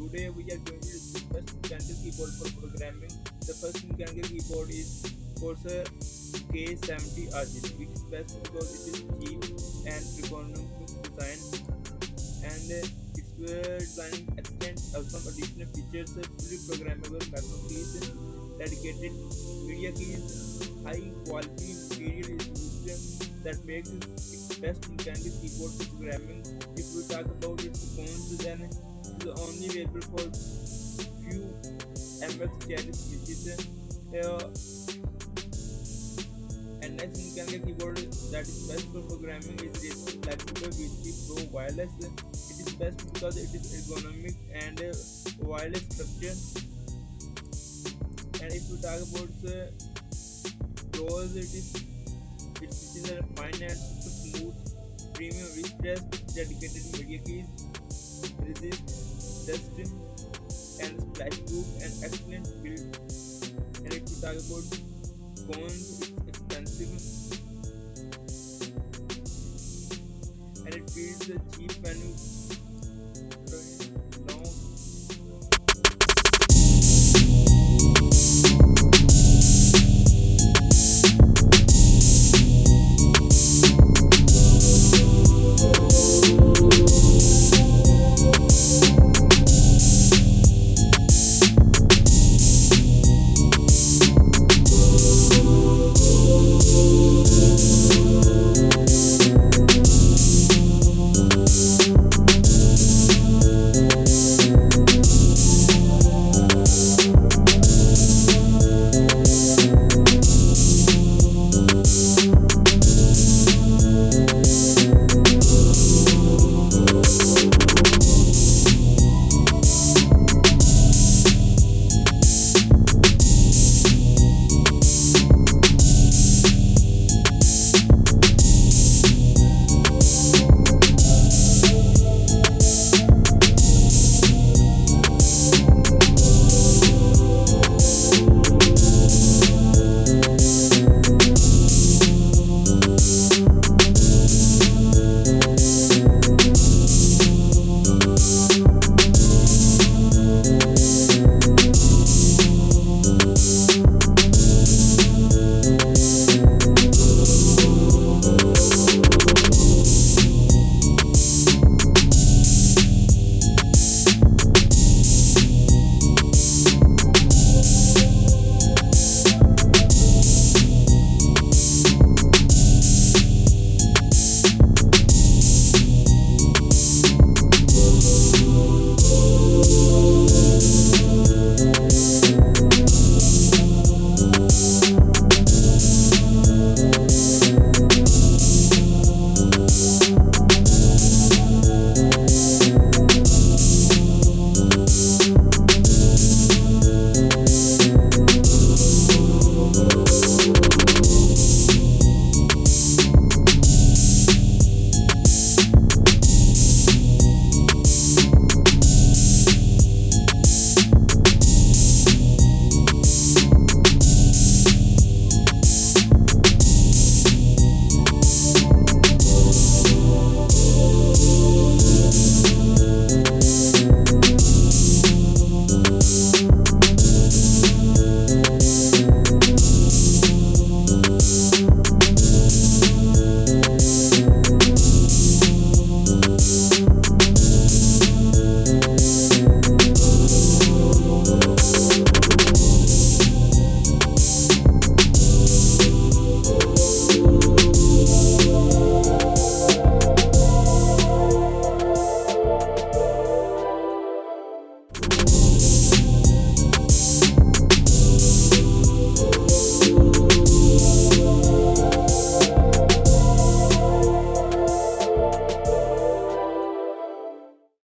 Today we are going to discuss best mechanical keyboard for programming. The first mechanical keyboard is Corsair K70 RGB, which is best because it is cheap and ergonomic design, and its design extends some additional features, fully programmable macro keys, dedicated media keys, high quality material is used that makes it best mechanical keyboard for programming. If we talk about its cons, then it is only available for few MX channel switches. And next mechanical keyboard that is best for programming is this flexible V3 Pro wireless. It is best because it is ergonomic and wireless structure. And if you talk about the pros, it is a fine and super smooth, premium wrist rest, dedicated media keys, resist dust and splash proof, and excellent build. And if you talk about cons, it's expensive and it feels cheap when you